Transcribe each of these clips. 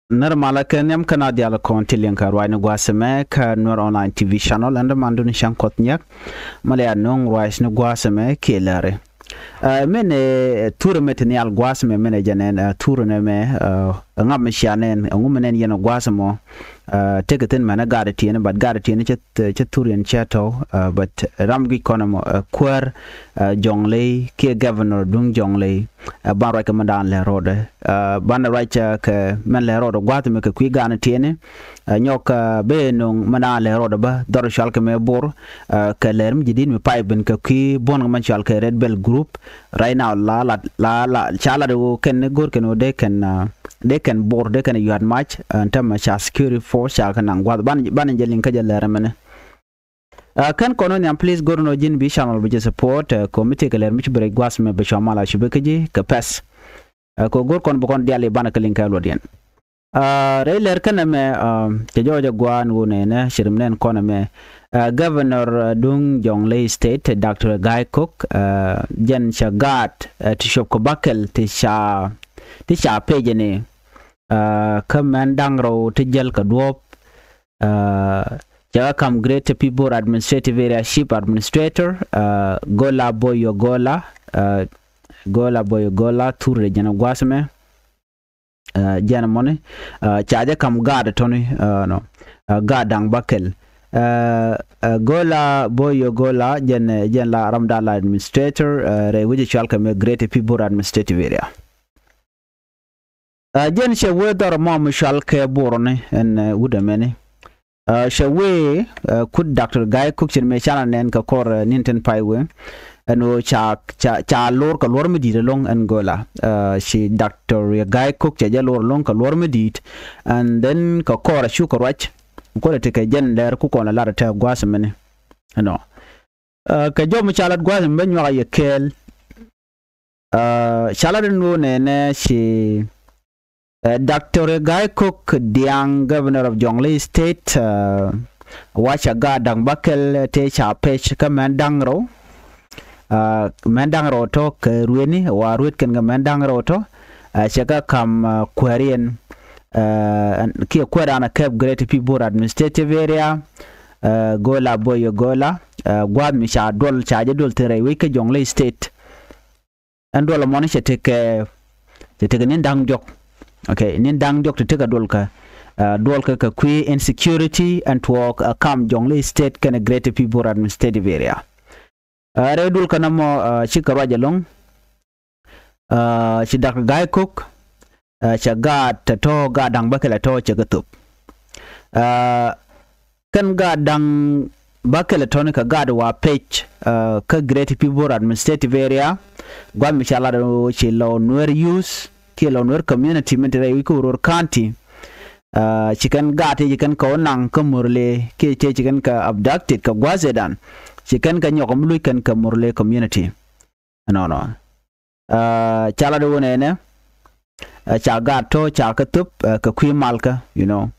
Normala kenyam kana diala kontilien ka rwai gwaseme ka nur online TV channel and mandun shankotnyak malaya nong rwais ne gwaseme kelare. Mene tour metni al gwaseme mene janen tour ne me ngam mishanen ngumenen yeno gwasemo tegatin mana gada tiene but gada tiene chet tourian chato but ramgi konomo kwar jonglei ke governor dung jonglei ban recommend le rode ban right ke men le rode gwat me ke kwi gana tiene nyok be nong mana le rode ba dor shal ke me bor ke lerm jidin me pay ben ke kwi bon man shal ke red bell group right now la chala do ken gor ken ode ken they can board they can you had match and time security force shall kan ngwa ban jelin ka jalere mene kan kono ni please go no jin bi channel bi support committee ka ler mi break gwas me be shamala shibekaji ka pass ko gor kon bu kon diale ban ka linka lodien re ler kan me te jojo gwan wone ne shirmnen kono me governor dung jonglei state Dr. Guy Cook jen shagat tishop ko bakel tisha page ne kamandangro tijal ka duop jaga kam great people administrative area ship administrator gola boyo gola tour jana gwasme jana mone chaja kam gada toni no gadang bakel gola boyo gola jen la ramdala administrator re wiji chalka me great people administrative area jen she weather mom shall ke borne en wudamene she we could Dr. Guy Cook chen me chana nen ka kor ninten paiwe no cha lor ka lor medit long Angola she Dr. Guy Cook cha lor long ka lor medit and then ka kor shu ka rach ko te ka jen der ku ko la ta gwasmene no ka jo mu chalat gwasm ben yo ye kel chalad no ne she Dr. Guy Cook, the young governor of Jonglei State, wacha gadang bakel te cha pech ka mandangro to rueni wa ruet kan mandangro to chaka kam querian ki querana cap great people administrative area gola boyo gola gwad mi cha dol cha dol tere we ka Jonglei State and dol moni che te nin dang jok. Okay, nin dang jok to take a dolka ka kwi insecurity and to walk kam Jonglei State can a great people administrative area. Re dolka namo chikaraja long chi Dr. Guy Cook chagat to gadang bakela to chagatup kan gadang bakela to ka gad wa page ka great people administrative area gwa michala do chilo nwer use kilonwer community mentere wikurur county chicken gate chicken ko nang ka murle ke chicken ka abducted ka gwazedan chicken ka nyokom lui kan ka murle community no chala do ne cha gato cha ka tup ka kwi malka you know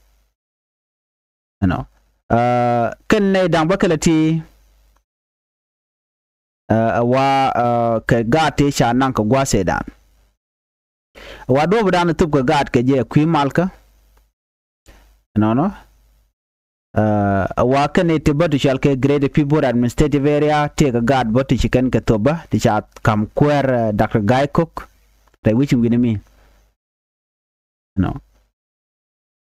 kan ne dang bakalati wa ka gate cha nang ka gwazedan wado budana tup ka gad ke je kwi malka no wa kane te batu shal ke grade people administrative area te ka gad batu chicken ka toba ti cha kam kwer Dr. Guy Cook te which we me no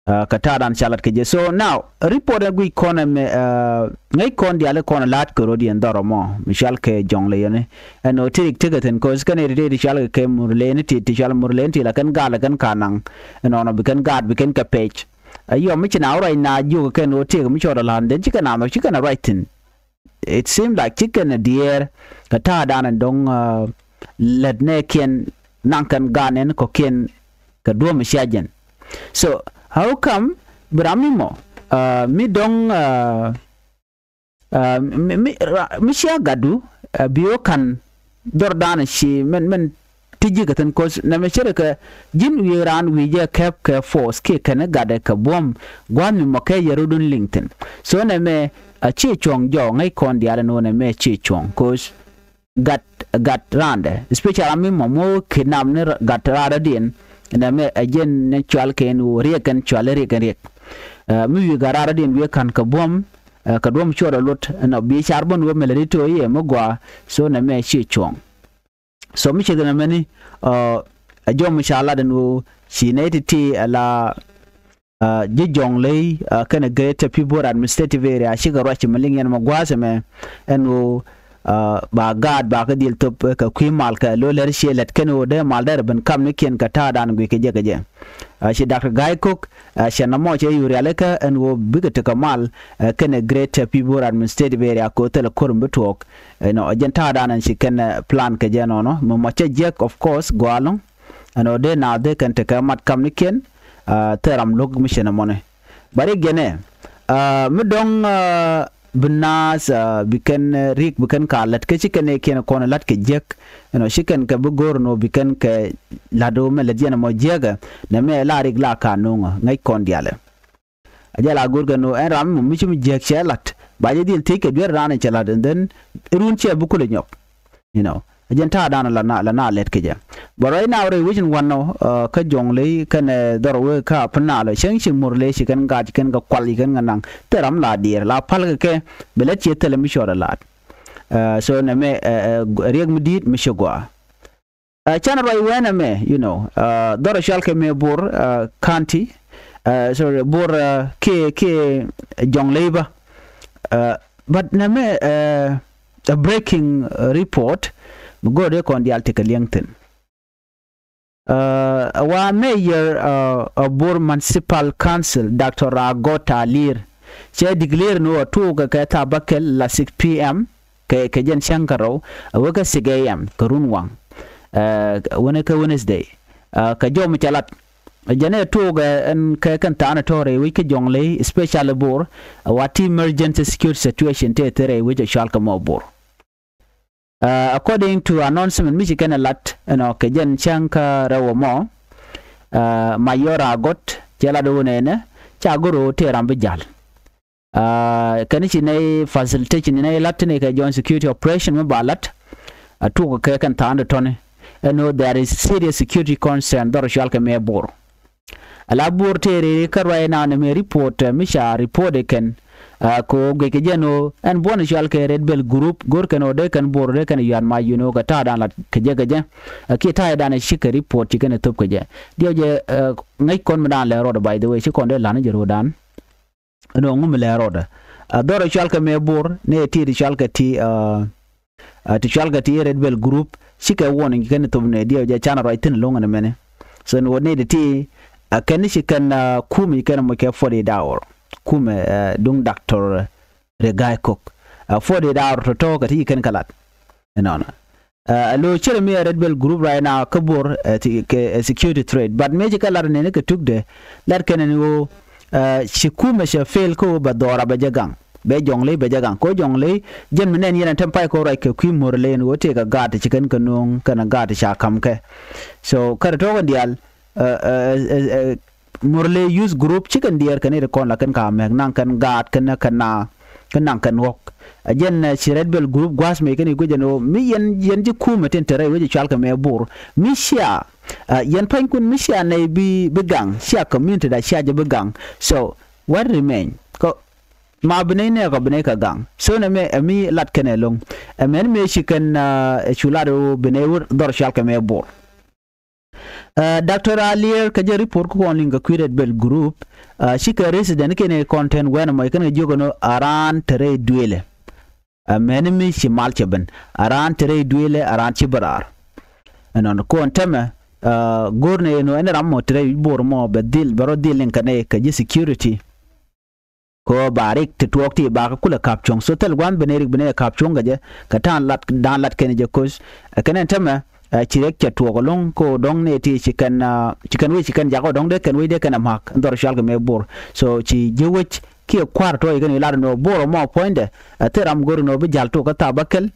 katadan chalat ke je so now report gui kona me ngai kon diale kona lat ko rodi ndoro mo michal ke jongle yene no tirik tigaten ko skane redi shal ke murlene ti shal murlene ti la kan gala kan kanang no bikan gad bikan ka page ayo mi china ora na ju ke no ti mi chora lande chikana no chikana writing it seemed like chicken a deer katadan dong ledne ken nankan ganen ko ken ka do mi shajen so how come bramimo mi dong mi shia gadu biyo kan dordana shi men tiji gatan ko na me shere ka jin wi ran wi je cap ka force ke kan gada ka bom gwan mi moke yarudun LinkedIn so na me a chi chong jo ngai kon dia no na me chi chong ko gat rande especially mi mo kidnap ne gat rada din na me ajen ne chwal ken rie kan chwal rie kan rie mi wi garara den we kan ka bom ka dom chora lot na bi charbon we melerito ye mogwa so na me chi chong so mi chegana mani a jom inshallah den wo chineti ala jijong lay kana greater people administrative area shiga rochi malingen magwase me en wo ba gad ba ka dil top ka kwimal ka lo ler shelet keno de mal der ben kam niken ka ta dan gwe ke je shi Dr. Guy Cook shi na mo che yuri aleka en wo bigata kamal kana greater people administrative area ko tele korum betok no agenta dan shi kan plan ka je no mo mo che jek of course gwalong ano de na de kan te ka mat kam niken teram log mission money bari gene midong benas bikan rik bikan kalat ke chicken ken kon lat ke jek no chicken ke bugor no bikan ke lado me ladiana mo jega na me la rik la kanunga ngai kon diale ajala gurga no ram mi chum jek chelat ba je dil tike ber rana chelat den run che bukule nyok agenta dana la na let ke ja but right now re vision one no ka jongle kan dorwe ka pna la sheng murle shi kan ga kwali kan nang teram la dir la pal ke belet che tele mi shora lat so na me reg midit mi shogwa chana right when me doro shal ke me bor county so bor ke jongle ba but na me a breaking report go de kon dial take liangten wa mayor Bor Municipal Council Dr. Agota Lir che declare no to ga ta bakel la 6 pm ke jen shankaro waga 6 am karunwang wona ka Wednesday ka jom chalat jane to ga en ka kan ta na tore wi ke jongle special bor wa emergency security situation te tere wi shal ka mo bor according to announcement Michigan lat kejen chanka rawomo mayora got jela do nene chagoro teram bijal kanichi ne facilitation ne latne ka joint security operation balat to ka kan tande tone there is serious security concern dor shal ka me bor ala bor tere karwa na ne report misha report ken ko ge jeno en bon jal ke red bell group gor kano de kan bor de kan yan ma ka ta dan la ke je ki ta dan shika report ki kan top ke je dio je ngai kon dan le road by the way shi kon de lan je rodan no ngum le road doro jal ke me bor ne ti jal ke ti jal ke ti red bell group shika warning kan top ne dio je chana right tin longa ne mene so no ne de ti kan shi kan kumi kan mo ke 40 hour kume dung Dr. Guy Cook 40 hour to talk at he can kalat lo chere me red bell group right now kabur security trade but major kalar ne ke took de lar kenen wo shikume she fail ko badora bajagang be jongle bajagang ko jongle jem ne ni ran tampai ko right ke kwimor len wo te ga gat chicken kanung kana gat sha kam ke so kar to dial Murle use group chicken deer kan kon la kan ka meg nan kan gat kan kan wok ajen si red bell group gwas me kan go jeno mi yen ji kuma ten tere we chal ka me bur mi sha yen pan kun mi sha ne bi begang sha community da sha je begang so what remain ko ma bne ne ko bne ka gang so ne mi lat kan long men me shi kan chulado bne wur dor shal ka me bur Dr. Alier kaje report ko on linga Red Bell group shika resident kene content when mo kene jogono aran tere duele menemi shimal cheben aran tere duele aran chibarar non ko onteme gorne no en rammo tere bor mo bedil baro dilin kane kaje security ko barik te tuokti ba kula kapchong so tel gwan benerik bene kapchong gaje katan lat dan lat kene je kos kene teme chirek cha tuo long ko dong ne ti chicken we chicken jago dong de kan we de kan mak ndor shal me bor so chi jewech ki kwar to igen ila no bor mo poinde teram gor no bi jalto ka tabakel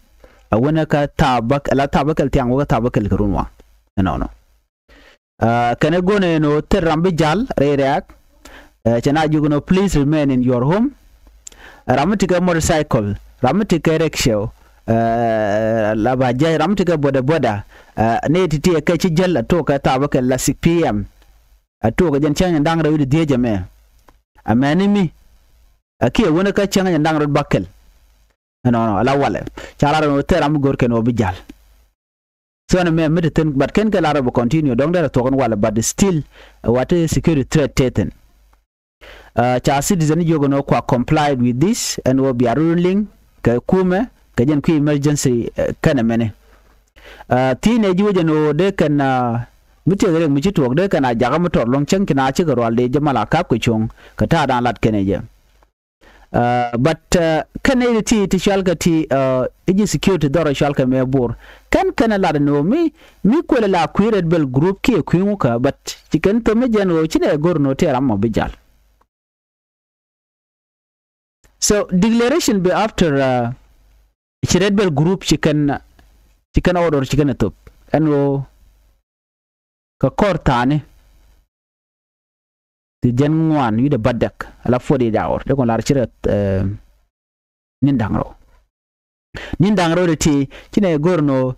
wona ka tabak ala tabakel tiang wa tabakel kurunwa no kan go ne no teram bi jal re reak chana jugo please remain in your home ramatika motorcycle ramatika rickshaw la ba jay ram tika boda ne titi ka ci jalla to ka ta baka la 6 pm to ga jan chan ndang ra de jame amani mi aki wona ka chan ndang ra bakkel no ala wala chala no te ram gor ken obijal so na me mediten but ken ka la ra continue dong da to kon wala but still what is security threat taken cha citizen jogo no kwa complied with this and will be a ruling ka kume ka jen ku emergency kana mene tine juje no de kana mute gare mu ci tok de kana jaga motor long chen kina ci garo alde jamala kap ko chung ka ta dan lat kene je but kana ti shalga ti iji security doro shalka me bor kan kana la no mi ko la ku red bell group ki ku ka but chicken to me jeno chine gorno te ram mo bijal. So declaration be after Red Bell group chicken order chicken top and ka kortane the gen one you the badak ala 40 hour de kon la chira nindangro de ti chine gorno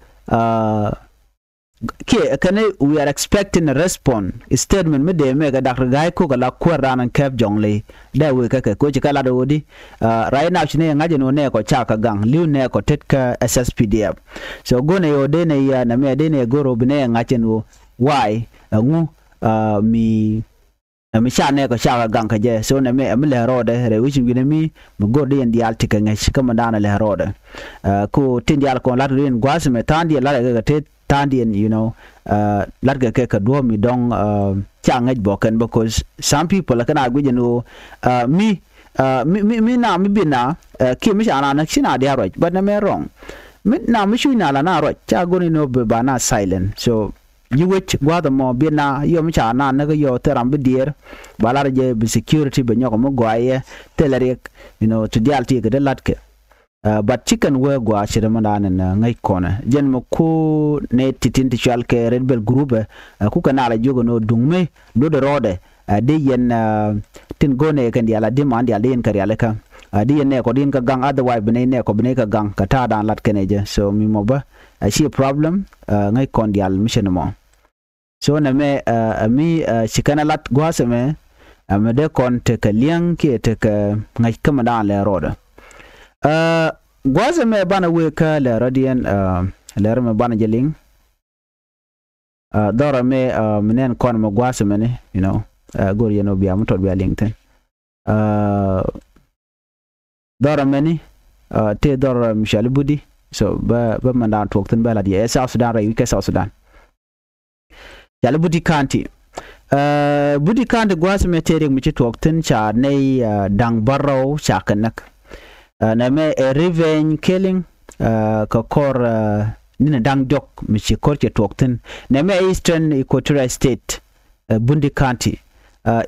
we are expecting a response statement me de mega Dr. Guy ko la kwara nan kep jongle da we ka ko chikala do di right now chine ngaje no ne ko chaka gang liu ne ko tetka SSPDF so gone yo de ne ya na me de ne goro bine ngache no why ngu mi sha ne ko chaka gang ka je so na me le rode re wichi gine mi mo gode en dial tika ngache kama dana le rode ko tindial ko la rin gwas me tandi la ga te Tandian, you know, larga ke ka do mi dong changaj boken because some people like na gwe no mi bina ki mi ana na china dia right but na me wrong mi na mi shina la na right cha go ni no be bana silent so you which gwa the mo bina yo mi cha na ga yo teram be dear balar je be security be nyoko mo gwaye telerek you know to dialti ga de latke but chicken we gwa chiremanda na ngai kona jen mo ku ne titin chalke Red Bell group ku kana la jogo no dungme do de rode de yen tin gone kan dia la demand ya len kar ya leka de yen ne ko din ka gang otherwise bene ne ko bene ka gang ka ta dan lat keneje so mi mo ba see a problem ngai kon dia mission mo so na me mi chikana lat gwa se me de kon te ka liang ke te ka ngai kama dan le rode gwaza me bana weka la radian la me bana jeling dora me menen kon me gwaza mene you know gor yeno biya motor biya lingten dora meni te dora Michel Budi so ba mandan tokten bala di South Sudan ra wika South Sudan yalla Budi County Budi County gwaza me tere mi ci tokten cha nei dang barrow cha kanak na me revenge killing ka kor nina dang dok mi ci kor ke tokten na me Eastern Equatorial State Bundi County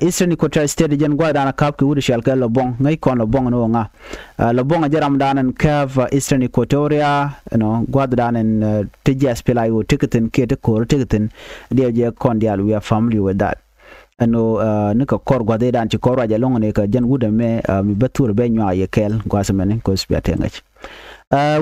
Eastern Equatorial State jen gwa dana kap ki wudi shalka lobong ngai kon lobong no nga lobong jaram danan kav Eastern Equatoria you know gwa danan tijas pelayo ticketin ke te kor ticketin dia je kon dial we are familiar with that ano nika kor gwa de dan ci kor aja long ne ka jen wuda me mi batur be nya yekel gwa semene ko spiate ngach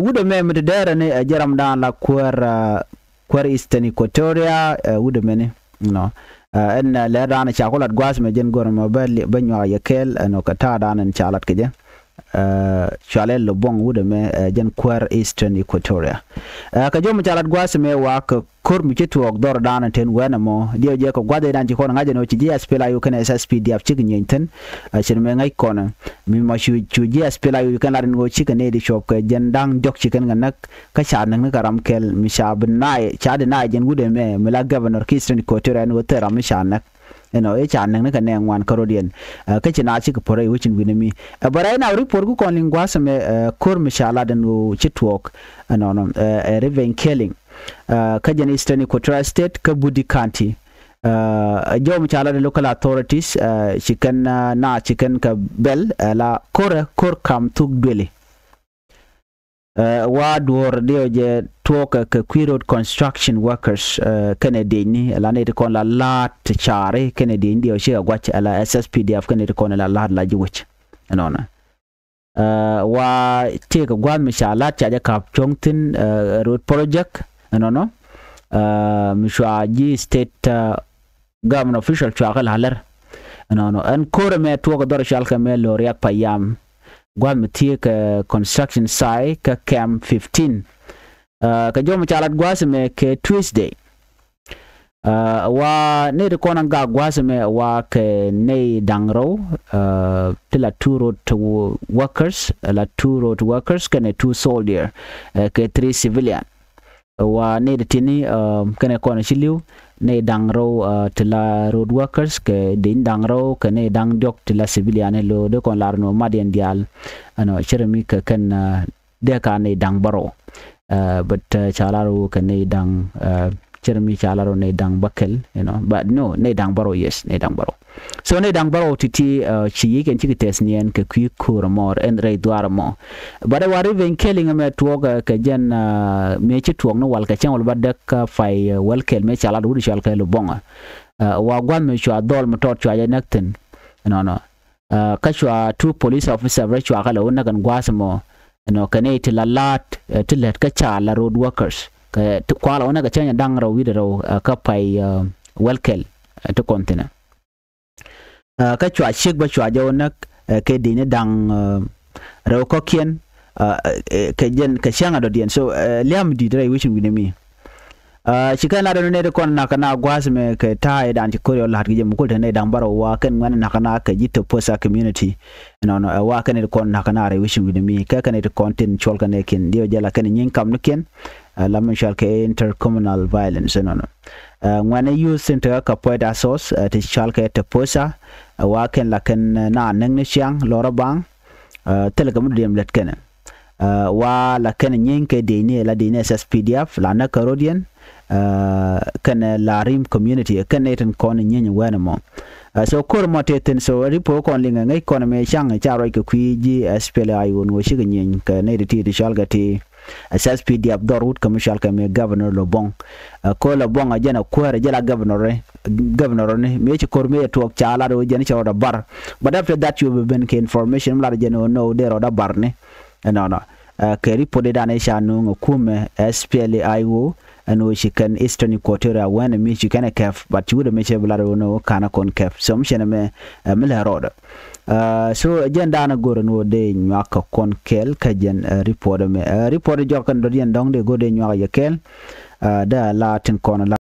wuda me mi dere ne jaram dan la kwar Eastern Equatoria wuda me ne no en la dan ci akolat gwa me jen gor ma be nya yekel ano ka ta dan chalat ke je chale lo bong wuda me jen kwar Eastern Equatoria ka jom chalat gwa me wa ka kor mi chetu ok dor dana ten wana mo dio je ko gwade dan ci ko ngaje no ci GS pela yu kana SSPDF ci nyenten ci me ngai kona mi ma chu GS pela yu kana ran go ci kana di shop ka jendang jok ci kan nak ka cha nan karam kel mi sha binai cha de na jen wude me la governor Eastern Equatoria no tera mi sha nak eno e cha nan ka ne ngwan karodian ka ci na ci ko pore wucin winami bara ina report ku kon lingwa me kor mi sha la dan go ci talk no revenge killing kajan Eastern Equatorial State ka Budi County jom chala the local authorities chicken ka bel la kor kam tuk dwele wa dor dio je toka ka Road construction workers Canadian la ne kon la lat chare Canadian dio she gwach ala SSPDF kan ne kon la jiwich anona wa take gwad mishalat cha kap chongtin road project no mishwa ji state government official chakal halar no an kore me to dor shal ka me loriak payam gwad mi take construction site ka camp 15 ka jom chalat gwas me ke Tuesday wa ne de konan ga gwasme wa ke ne dangro tila two road workers la two road workers kene two soldier ke three civilian wa ne de tini kene konan shiliu ne dangro tila road workers ke din dangro kene dang dok tila civilian lo de kon larno madien dial ano cheremi ke kan de ka ne dang baro but chalaro kene dang Jeremy Chalaro ne dang bakel, but no, ne dang baro, yes, ne dang baro. So ne dang baro titi chi ken chi tes nien ke kui kuramor and re duaramo. But I worry when killing a metwoga ke jen me chi tuong no wal ka chen wal badak fai welkel me chalado udi shal ka lo bonga. Wa gwan me chwa dol motor chwa ya nekten. No. Ka chwa two police officer re chwa ka lo na kan gwasamo. Kane tilalat tilet ka chala road workers. Kwala ona ka chanya dangro widero ka pai welkel to kontina ka chwa shek ba chwa jona ke dine dang ro kokien ke jen ka shanga do dien so liam di drai wishin winemi chikana do ne kon na kana gwasme ke tai dan ti koryo lat gije mukul ne dang baro wa ken ngana na kana ka jito posa community no wa ken kon na kana re wishin winemi ka ken to content chol kan ken dio jala ken nyin kam nuken lamin shalke intercommunal violence no when you center ka poida sos te shalke te posa wa ken la ken na nang ne syang lora bang telegam diem let ken wa la ken nyin ke dini la dini SSPDF la na karodian ken la rim community ken eten kon nyin wenamo so kor moteten so ripo kon linga ngai kon me syang charo ke kwiji SPLA won wo shiga nyin ke ne ti shalgati SSPDF Dorwood commercial kame governor Lobong ko Lobong ajana kwere jala governor ne me ci korme to chala do jani ci oda bar but after that you will been information la jano no there oda bar ne no ke report da ne shanu kume SPLA IO and we can Eastern Equatoria when me you can kef but you would me che bla no kana kon kef so mshene me mila roda so agenda na goro no de nyaka kon kel ka jen report me report jokan do yen dong de go de nyaka kel da latin kon